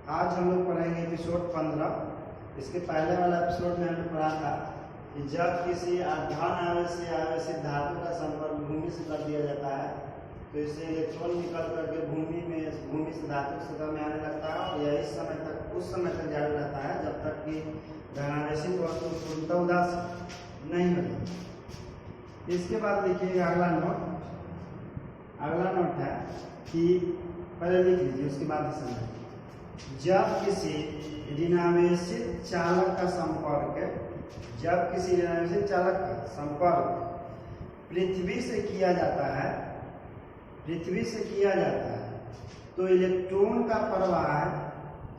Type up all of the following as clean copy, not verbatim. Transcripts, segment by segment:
आज हम लोग पढ़ेंगे एपिसोड 15। इसके पहले वाला एपिसोड में हमने पढ़ा था कि जब किसी धन आवेश से आवेशित धातु का संपर्क भूमि से कर दिया जाता है तो इससे इलेक्ट्रॉन निकल करके भूमि से धातु सतह में आने लगता है और यह उस समय तक जारी रहता है जब तक कि धनावेशित वस्तु पूर्णतः उदासीन नहीं हो जाती। इसके बाद लिखिएगा अगला नोट है कि पहले लिख लीजिए, उसके बाद ही समझ। जब किसी ऋणावेशित चालक का संपर्क पृथ्वी से किया जाता है तो इलेक्ट्रॉन का प्रवाह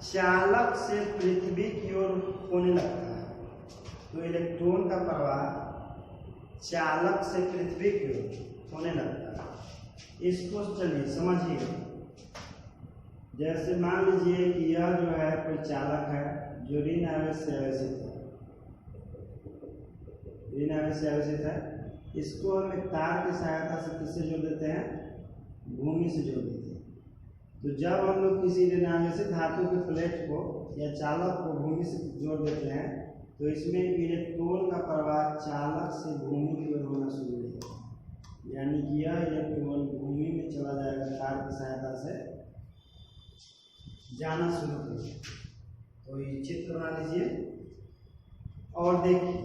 चालक से पृथ्वी की ओर होने लगता है। तो इलेक्ट्रॉन का प्रवाह चालक से पृथ्वी की ओर होने लगता है। इसको चलिए समझिए। जैसे मान लीजिए कि यह जो है कोई चालक है जो ऋण आवेश से आवेशित है। इसको हम एक तार की सहायता से किससे जोड़ देते हैं? भूमि से जोड़ देते हैं। तो जब हम लोग किसी ऋण आवेशित धातु के प्लेट को या चालक को भूमि से जोड़ देते हैं तो इसमें इलेक्ट्रॉन का प्रवाह चालक से भूमि की ओर होना शुरू हो जाएगा, यानी कि यह इलेक्ट्रॉन भूमि में चला जाएगा, तार की सहायता से जाना शुरू करें। तो ये चित्र बना लीजिए और देखिए।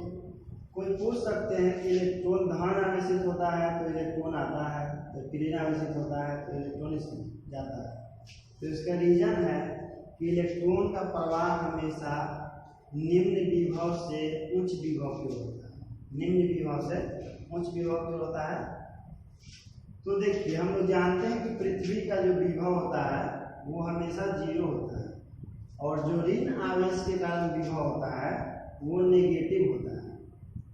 कोई पूछ सकते हैं कि इलेक्ट्रॉन धन आवेशित होता है तो इलेक्ट्रॉन आता है, तो ऋण आवेशित होता है तो इलेक्ट्रॉन इसमें जाता है। तो इसका रीजन है कि इलेक्ट्रॉन का प्रवाह हमेशा निम्न विभव से उच्च विभव की ओर होता है। निम्न विभव से उच्च विभव की ओर होता है। तो देखिए, हम लोग जानते हैं कि पृथ्वी का जो विभव होता है वो हमेशा 0 होता है और जो ऋण आवेश के कारण विभव होता है वो नेगेटिव होता है।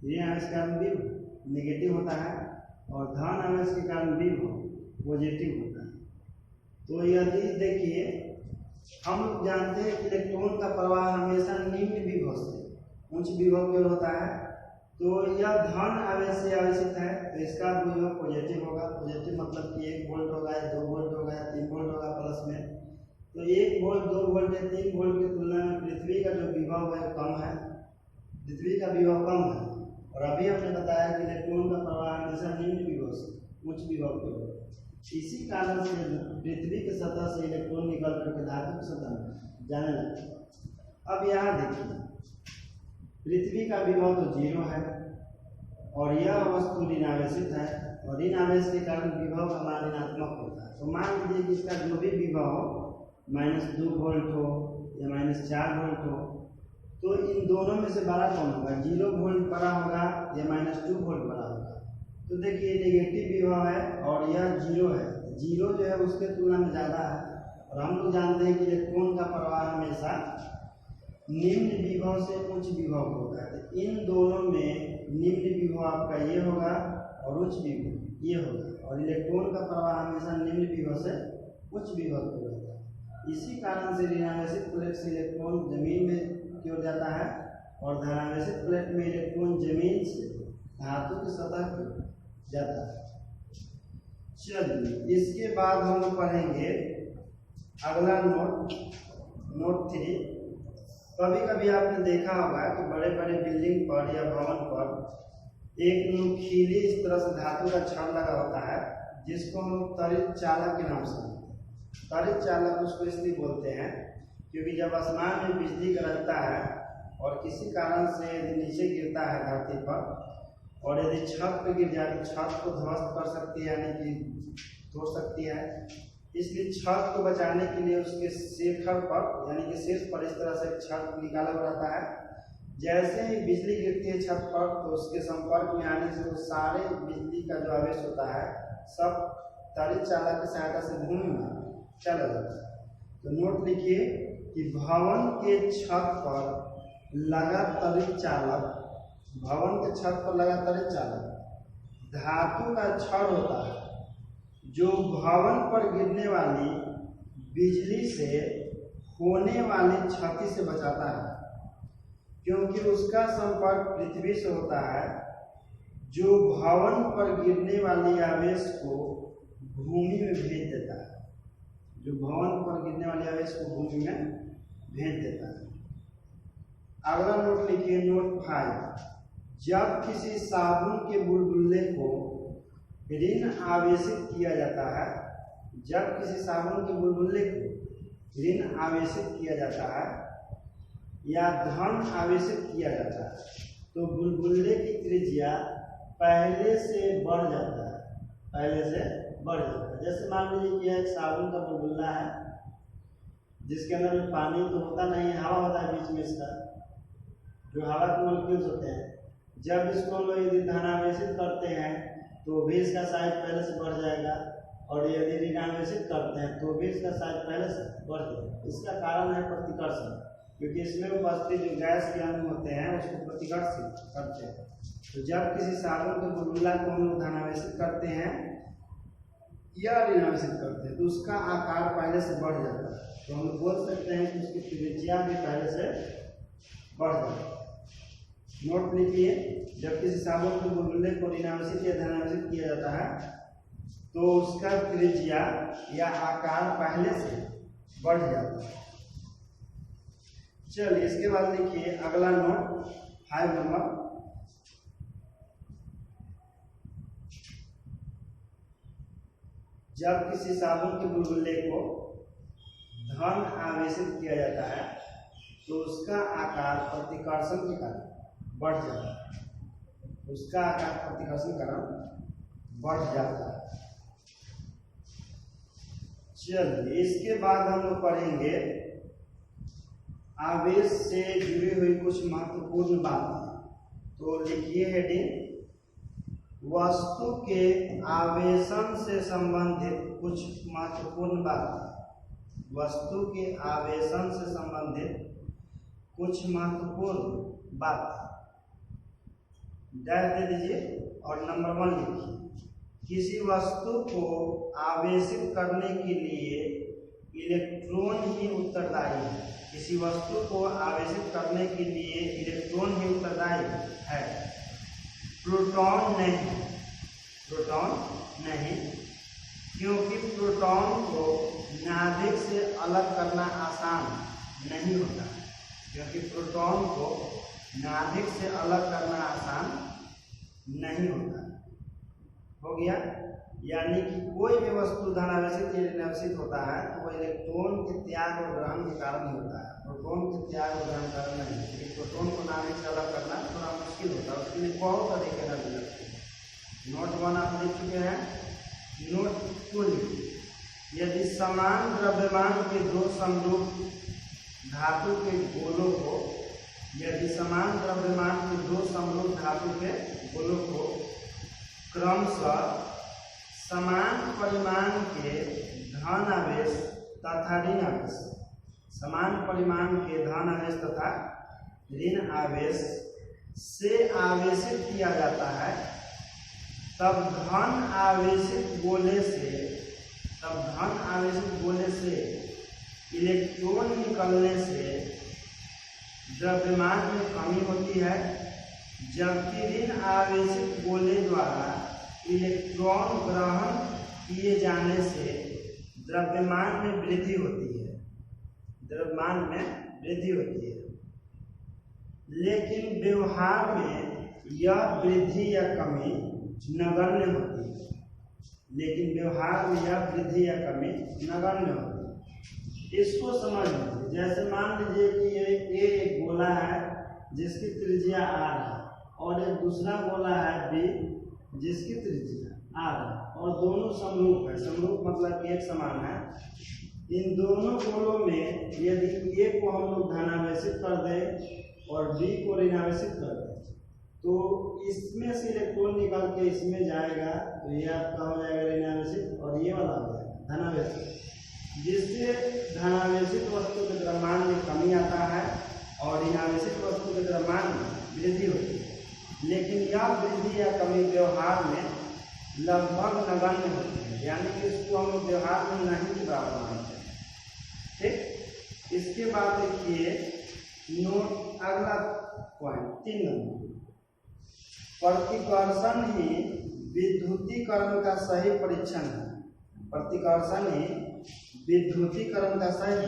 ऋण आवेश के कारण विभव नेगेटिव होता है और धन आवेश के कारण विभव पॉजिटिव होता है। तो यदि देखिए, हम लोग जानते हैं कि इलेक्ट्रॉन का प्रवाह हमेशा निम्न विभव से उच्च विभव की ओर होता है। तो यह धन आवेश से आवेशित है तो इसका विभव पॉजिटिव होगा। पॉजिटिव मतलब कि 1 वोल्ट होगा, 2 वोल्ट होगा, 3 वोल्ट होगा प्लस में। तो 1 वोल्ट, 2 वोल्ट या 3 वोल्ट की तुलना में पृथ्वी का जो विभव है कम है। पृथ्वी का विभव कम है और अभी हमने बताया कि इलेक्ट्रॉन का प्रवाह हमेशा निम्न विभव से उच्च विभव की ओर। इसी कारण से पृथ्वी की सतह से इलेक्ट्रॉन निकल करके धातु की सतह में जाने लगता है। अब यहाँ देखिए, पृथ्वी का विभव तो 0 है और यह वस्तु ऋणावेशित है और ऋण आवेश के कारण विभव हमारा ऋणात्मक होता है। तो मान लीजिए कि इसका जो भी विभव हो -2 वोल्ट हो या -4 वोल्ट हो, तो इन दोनों में से बड़ा कौन होगा? 0 वोल्ट बड़ा होगा या -2 वोल्ट बड़ा होगा? तो देखिए, नेगेटिव विभव है और यह 0 है। 0 जो है उसके तुलना में ज़्यादा है और हम लोग जानते हैं कि इलेक्ट्रॉन का प्रवाह हमेशा निम्न विभव से उच्च विभव होगा। तो इन दोनों में निम्न विभव आपका ये होगा और उच्च विभव ये होगा और इलेक्ट्रॉन का प्रवाह हमेशा निम्न विभव से उच्च विभव की ओर होता है। इसी कारण से ऋणावेशित प्लेट से इलेक्ट्रॉन जमीन में की ओर जाता है और धनावेशित प्लेट में इलेक्ट्रॉन जमीन से धातु की सतह की ओर जाता है। चलिए, इसके बाद हम लोग पढ़ेंगे अगला नोट 3। कभी कभी आपने देखा होगा कि बड़े बड़े बिल्डिंग पर या भवन पर एक नुकीली इस तरह से धातु का छड़ लगा होता है जिसको हम तरित चालक के नाम से जानते हैं। तरित चालक उसको इसलिए बोलते हैं क्योंकि जब आसमान में बिजली गरजता है और किसी कारण से यदि नीचे गिरता है धरती पर और यदि छत पर गिर जाए तो छत को ध्वस्त कर सकती है, यानी कि तोड़ सकती है। इसलिए छत को बचाने के लिए उसके शिखर पर यानी कि शीर्ष पर इस तरह से छत निकाला हुआ रहता है। जैसे ही बिजली गिरती है छत पर तो उसके संपर्क में आने से वो सारे बिजली का जो आवेश होता है सब तरित चालक की सहायता से भूमि में चला जाता है। तो नोट लिखिए कि भवन के छत पर लगा तरित चालक, भवन के छत पर लगा तरित चालक धातु का छड़ होता है जो भवन पर गिरने वाली बिजली से होने वाली क्षति से बचाता है, क्योंकि उसका संपर्क पृथ्वी से होता है जो भवन पर गिरने वाली आवेश को भूमि में भेज देता है। जो भवन पर गिरने वाले आवेश को भूमि में भेज देता है। अगला नोट लिखिए, नोट 5। जब किसी साबुन के बुलबुले को ऋण आवेशित किया जाता है, जब किसी साबुन के बुलबुले को ऋण आवेशित किया जाता है या धन आवेशित किया जाता है, तो बुलबुले की त्रिज्या पहले से बढ़ जाता है, पहले से बढ़ जाता है। जैसे मान लीजिए कि एक साबुन का बुलबुला है जिसके अंदर में पानी तो होता नहीं है, हवा होता है बीच में इसका, जो हवा के मॉलिक्यूल्स होते हैं। जब इसको हम लोग यदि धनावेशित करते हैं तो भी इसका साइज पहले से बढ़ जाएगा, और यदि ऋणावेशित करते हैं तो भी इसका साइज पहले से बढ़ जाएगा। इसका कारण है प्रतिकर्षण, क्योंकि इसमें उपस्थित जो गैस के अणु होते हैं उसको प्रतिकर्षित करते हैं। तो जब किसी साबुन के बुलबुला को हम लोग धनावेशित करते हैं या ऋणावेशित करते हैं तो उसका आकार पहले से बढ़ जाता है, तो हम बोल सकते हैं कि उसकी त्रिज्या भी पहले से बढ़ जाती है। नोट लिखिए, जब किसी साबुन के बुलबुले को ऋणावेशित या धनावेशित किया जाता है तो उसका त्रिज्या या आकार पहले से बढ़ जाता है। चलिए इसके बाद लिखिए अगला नोट 5 नंबर। जब किसी साबुन के बुलबुले को धन आवेशित किया जाता है तो उसका आकार प्रतिकर्षण के कारण बढ़ जाता है, उसका आकार प्रतिकर्षण के कारण बढ़ जाता है। चलिए इसके बाद हम लोग पढ़ेंगे आवेश से जुड़ी हुई कुछ महत्वपूर्ण बातें। तो लिखिए हेडिंग, वस्तु के आवेशन से संबंधित कुछ महत्वपूर्ण बातें। वस्तु के आवेशन से संबंधित कुछ महत्वपूर्ण बातें डैश दे दीजिए और नंबर 1 लिखिए। किसी वस्तु को आवेशित करने के लिए इलेक्ट्रॉन ही उत्तरदायी है। किसी वस्तु को आवेशित करने के लिए इलेक्ट्रॉन ही उत्तरदायी है, प्रोटॉन नहीं। प्रोटॉन नहीं, क्योंकि प्रोटॉन को नाभिक से अलग करना आसान नहीं होता, क्योंकि प्रोटॉन को नाभिक से अलग करना आसान नहीं होता। हो गया, यानी कि कोई भी वस्तु धनावेशित या ऋणावेशित होता है तो वह इलेक्ट्रॉन के त्याग और ग्रहण के कारण ही होता है, प्रोटॉन के त्याग और ग्रहण कारण नहीं। क्योंकि प्रोटॉन को नाभिक से अलग करना थोड़ा मुश्किल होता है, उसके लिए बहुत तरीके एनर्जी लगती है। नोट 1 आप लिख चुके हैं। नोट 2 लिखिए, यदि समान द्रव्यमान के दो समरूप धातु के गोलों को, यदि समान द्रव्यमान के दो समरूप धातु के गोलों को क्रमशः समान परिमाण के धन आवेश तथा ऋण आवेश, समान परिमाण के धन आवेश तथा ऋण आवेश से आवेशित किया जाता है, तब धन आवेशित गोले से इलेक्ट्रॉन निकलने से द्रव्यमान में कमी होती है, जबकि ऋण आवेशित गोले द्वारा इलेक्ट्रॉन ग्रहण किए जाने से द्रव्यमान में वृद्धि होती है, द्रव्यमान में वृद्धि होती है। लेकिन व्यवहार में यह वृद्धि या कमी नगण्य होती है, लेकिन व्यवहार में यह वृद्धि या कमी नगण्य होती है। इसको समझ लीजिए, जैसे मान लीजिए कि ये एक गोला है जिसकी त्रिज्या r है और एक दूसरा गोला है b जिसकी त्रिज्या r है, और दोनों समरूप है। समरूप मतलब एक समान है। इन दोनों गोलों में यदि a को हम लोग धनावेशित कर दें और b को ऋणावेशित कर दें तो इसमें से इलेक्ट्रॉन निकल के इसमें जाएगा, तो ये आपका हो जाएगा ऋणावेशित और ये वाला हो जाएगा धनावेशित, जिससे धनावेशित वस्तु के द्रव्यमान में कमी आता है और ऋणावेशित वस्तु के द्रव्यमान में वृद्धि होती है। लेकिन यह वृद्धि या कमी व्यवहार में लगभग नगण्य होती है, यानी कि इसको हम लोग व्यवहार में नहीं के बराबर मानते हैं। ठीक, इसके बाद देखिए नोट अगला पॉइंट 3 नंबर, प्रतिकर्षण ही विद्युतीकरण का सही परीक्षण है। प्रतिकर्षण ही विद्युतीकरण का सही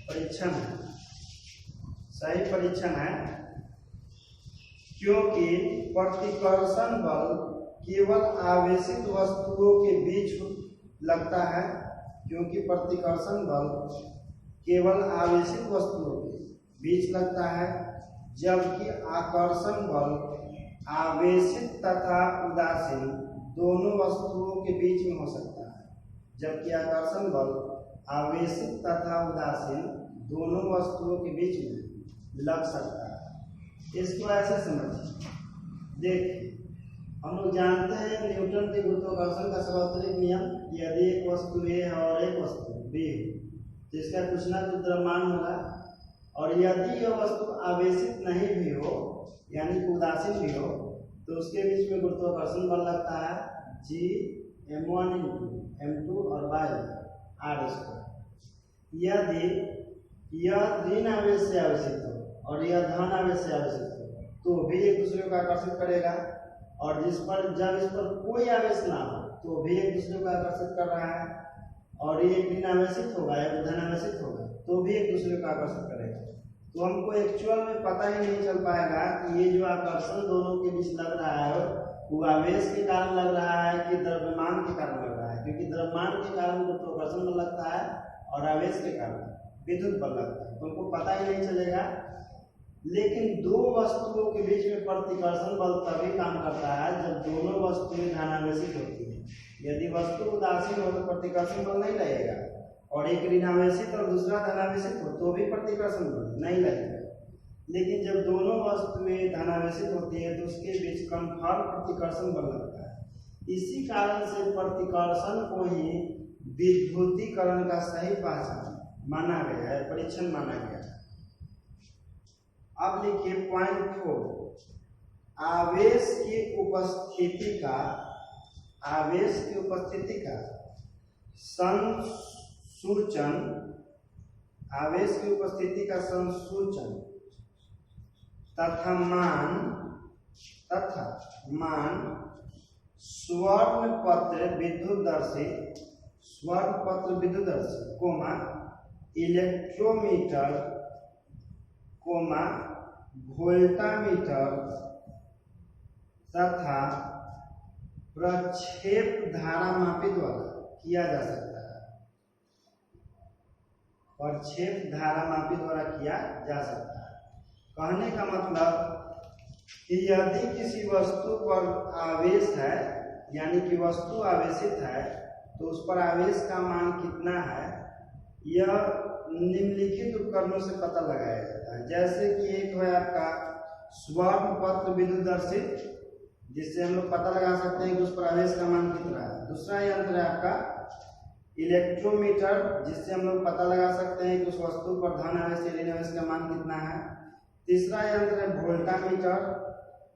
परीक्षण है। सही परीक्षण है, क्योंकि प्रतिकर्षण बल केवल आवेशित वस्तुओं के बीच लगता है, क्योंकि प्रतिकर्षण बल केवल आवेशित वस्तुओं के बीच लगता है, जबकि आकर्षण बल आवेशित तथा उदासीन दोनों वस्तुओं के बीच में हो सकता है। जबकि आकर्षण बल आवेशित तथा उदासीन दोनों वस्तुओं के बीच में लग सकता है। इसको ऐसे समझिए, देखिए हम लोग जानते हैं न्यूटन के गुरुत्वाकर्षण का सर्वोत्तम नियम, यदि एक वस्तु A है और एक वस्तु B है तो इसका कुछ ना कुछ द्रव्यमान होगा, और यदि यह वस्तु आवेशित नहीं भी हो यानी कि उदासीन भी हो तो उसके बीच में गुरुत्वाकर्षण बल लगता है Gm1 × m2 और r²। यदि यह ऋण आवेश से आवेशित हो और यह धन आवेश से आवेशित हो तो भी एक दूसरे को आकर्षित करेगा, और जब इस पर कोई आवेश ना हो तो भी एक दूसरे को आकर्षित कर रहा है, और ये ऋण आवेशित होगा या धन आवेशित होगा तो भी एक दूसरे को आकर्षित करेगा। तो हमको एक्चुअल में पता ही नहीं चल पाएगा कि ये जो आकर्षण दोनों के बीच लग रहा है वो आवेश के कारण लग रहा है कि द्रव्यमान के कारण लग रहा है, क्योंकि द्रव्यमान के कारण गुरुत्वाकर्षण बल लगता है और आवेश के कारण विद्युत बल लगता है, तो हमको पता ही नहीं चलेगा। लेकिन दो वस्तुओं के बीच में प्रतिकर्षण बल तभी काम करता है जब दोनों वस्तुएं धनावेशित होती है। यदि वस्तु उदासीन हो तो प्रतिकर्षण बल नहीं लगेगा, और एक ऋणावेशित और दूसरा धनावेशित हो तो भी प्रतिकर्षण बल नहीं लगेगा। लेकिन जब दोनों वस्तुएं धनावेशित होती है तो उसके बीच कन्फर्म प्रतिकर्षण बल लगता है। इसी कारण से प्रतिकर्षण को ही विद्युतीकरण का सही पहचान माना गया है, परीक्षण माना गया है। अब लिखिए पॉइंट 4, आवेश की उपस्थिति का संसूचन, आवेश की उपस्थिति का संसूचन तथा मान स्वर्ण पत्र विद्युतदर्शी कोमा इलेक्ट्रोमीटर कोमा वोल्टामीटर तथा प्रक्षेप धारामापी द्वारा किया जा सकता है। प्रक्षेप धारामापी द्वारा किया जा सकता है। कहने का मतलब कि यदि किसी वस्तु पर आवेश है यानी कि वस्तु आवेशित है तो उस पर आवेश का मान कितना है यह निम्नलिखित उपकरणों से पता लगाया जाता है। जैसे कि एक है आपका स्वर्ण पत्र विद्युतदर्शी, जिससे हम लोग पता लगा सकते हैं कि उस पर आवेश का मान कितना है। दूसरा यंत्र है आपका इलेक्ट्रोमीटर, जिससे हम लोग पता लगा सकते हैं कि उस वस्तु पर धन आवेश या ऋण आवेश का मान कितना है। तीसरा यंत्र है वोल्टामीटर,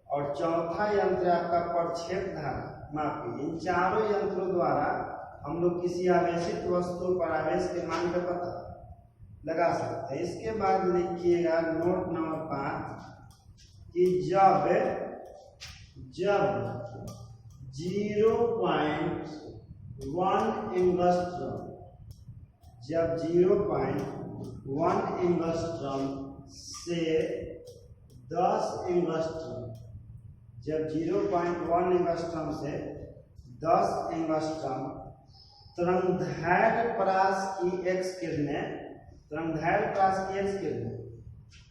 और चौथा यंत्र है आपका प्रक्षेप धारा मापी। इन चारों यंत्रों द्वारा हम लोग किसी आवेशित वस्तु पर आवेश के मान का पता लगा सकते हैं। इसके बाद लिखिएगा नोट नंबर 5 कि जब 0.1 एंगस्ट्रॉम से 10 एंगस्ट्रॉम, जब 0.1 एंगस्ट्रॉम से 10 एंगस्ट्रॉम तरंगदैर्घ्य परास की एक्स किरणें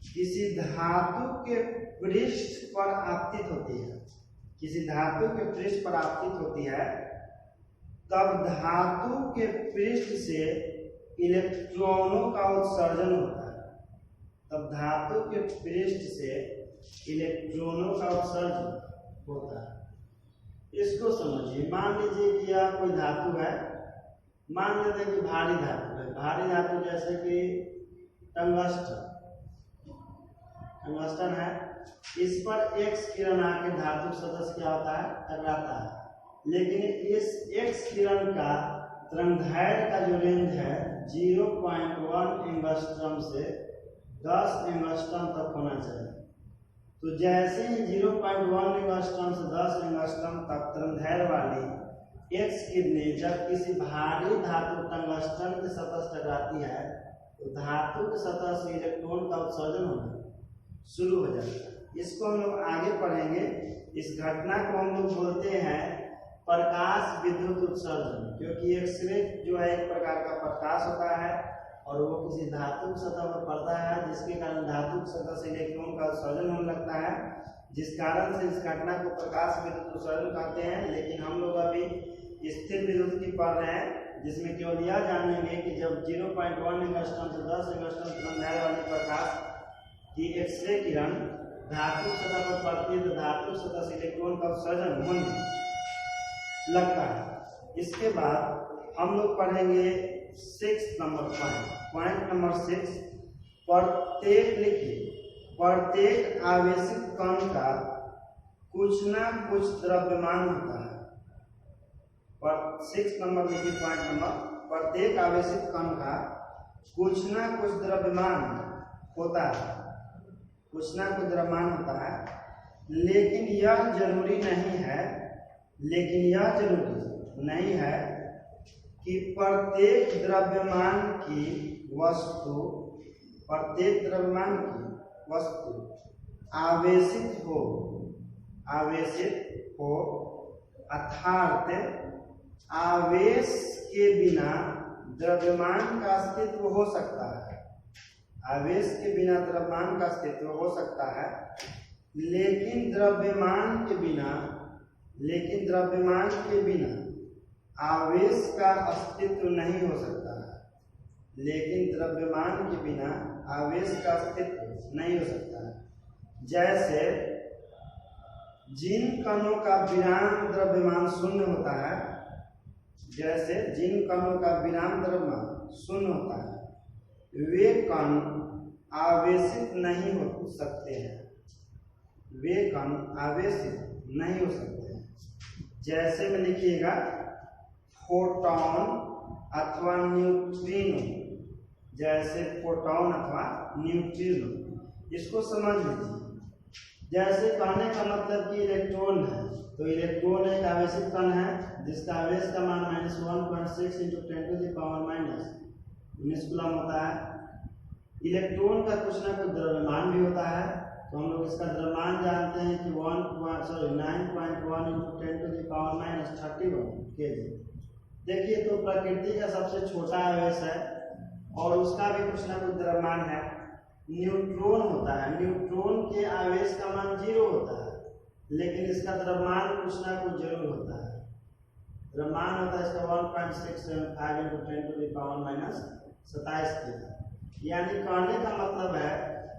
किसी धातु के पृष्ठ पर आपतित होती है, तब धातु के पृष्ठ से इलेक्ट्रॉनों का उत्सर्जन होता है। इसको समझिए। मान लीजिए कि यह कोई धातु है, मान लेते हैं कि भारी धातु जैसे कि टंगस्टन है। इस पर एक्स किरण आके धातु सतह क्या होता है, टकराता है। लेकिन इस एक्स किरण का तरंगदैर्घ्य का जो रेंज है 0.1 एंगस्ट्रॉम से 10 एंगस्ट्रॉम तक होना चाहिए। तो जैसे ही 0.1 एंगस्ट्रॉम से 10 एंगस्ट्रॉम तक तरंगदैर्घ्य वाली एक्स किरणें जब किसी भारी धातु टंगस्टन की सतह से टकराती है तो धातु की सतह से इलेक्ट्रॉन का उत्सर्जन होना शुरू हो जाता है। इसको हम लोग आगे पढ़ेंगे। इस घटना को हम लोग बोलते हैं प्रकाश विद्युत उत्सर्जन, क्योंकि एक्सरे जो है एक प्रकार का प्रकाश होता है और वो किसी धातु सतह पर पड़ता है, जिसके कारण धातु सतह से इलेक्ट्रॉन का उत्सर्जन होने लगता है, जिस कारण से इस घटना को प्रकाश विद्युत उत्सर्जन कहते हैं। लेकिन हम लोग अभी स्थिर विद्युत की पढ़ रहे हैं, जिसमें केवल यह जानेंगे कि जब 0.1 एंगस्ट्रॉम से 10 एंगस्ट्रॉम तक दैर्घ्य वाली प्रकाश की एक्सरे किरण धातु सतह पर पड़ती है तो धातु सतह से इलेक्ट्रॉन का उत्सर्जन होने लगता है। इसके बाद हम लोग पढ़ेंगे 6 नंबर पॉइंट नंबर 6। प्रत्येक लिखिए, प्रत्येक आवेशित कण का कुछ ना कुछ द्रव्यमान होता है। 6 नंबर लिखिए पॉइंट नंबर, प्रत्येक आवेशित कण का कुछ ना कुछ द्रव्यमान होता है, कुछ ना कुछ द्रव्यमान होता है। लेकिन यह जरूरी नहीं है, लेकिन यह जरूरी नहीं है कि प्रत्येक द्रव्यमान की वस्तु, प्रत्येक द्रव्यमान की वस्तु आवेशित हो, अर्थात आवेश के बिना द्रव्यमान का अस्तित्व हो सकता है। आवेश के बिना द्रव्यमान का अस्तित्व हो सकता है, लेकिन द्रव्यमान के बिना आवेश का अस्तित्व नहीं हो सकता है। लेकिन द्रव्यमान के बिना आवेश का अस्तित्व नहीं हो सकता है। जैसे जिन कणों का विराम द्रव्यमान शून्य होता है, जैसे जिन कणों का विराम द्रव्यमान शून्य होता है, वे कण आवेशित नहीं हो सकते हैं, वे कण आवेशित नहीं हो सकते हैं। जैसे में लिखिएगा फोटॉन अथवा न्यूट्रिनो, जैसे फोटॉन अथवा न्यूट्रिनो, इसको समझ लीजिए। जैसे कहने का मतलब कि इलेक्ट्रॉन है, तो इलेक्ट्रॉन एक आवेशित कण है जिसका आवेश का मान -1.6 × 10⁻⁻19 कूलम होता है। इलेक्ट्रॉन का कुछ ना कुछ द्रव्यमान भी होता है, तो हम लोग इसका द्रव्यमान जानते हैं कि 9.1 × 10⁻31 kg। देखिए, तो प्रकृति का सबसे छोटा आवेश है और उसका भी कुछ ना कुछ द्रव्यमान है। न्यूट्रॉन होता है, न्यूट्रॉन के आवेश का मान 0 होता है, लेकिन इसका द्रव्यमान कुछ ना कुछ जरूर होता है। द्रव्यमान होता है इसका 1.675 × 10⁻27 kg। यानी कहने का मतलब है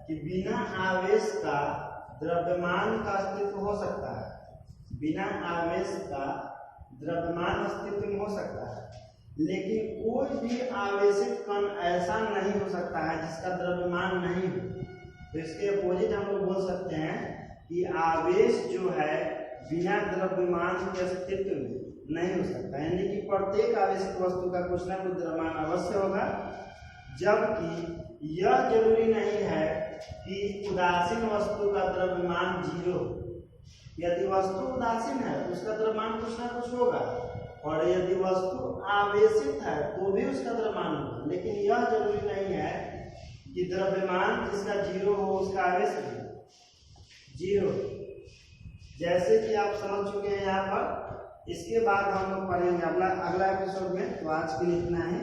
कि बिना आवेश का द्रव्यमान का अस्तित्व हो सकता है, बिना आवेश का द्रव्यमान अस्तित्व में हो सकता है, लेकिन कोई भी आवेशित कण ऐसा नहीं हो सकता है जिसका द्रव्यमान नहीं हो। तो इसके अपोजिट हम लोग बोल सकते हैं कि आवेश जो है बिना द्रव्यमान के अस्तित्व में नहीं हो सकता, यानी कि प्रत्येक आवेशित वस्तु का कुछ ना कुछ द्रव्यमान अवश्य होगा। जबकि यह जरूरी नहीं है कि उदासीन वस्तु का द्रव्यमान 0 हो। यदि वस्तु उदासीन है तो उसका द्रव्यमान कुछ ना कुछ होगा, और यदि वस्तु आवेशित है तो भी उसका द्रव्यमान होगा। लेकिन यह जरूरी नहीं है कि द्रव्यमान जिसका 0 हो उसका आवेश भी 0। जैसे कि आप समझ चुके हैं यहाँ पर। इसके बाद हम लोग पढ़ेंगे अगला एपिसोड में। तो आज के लिए इतना है।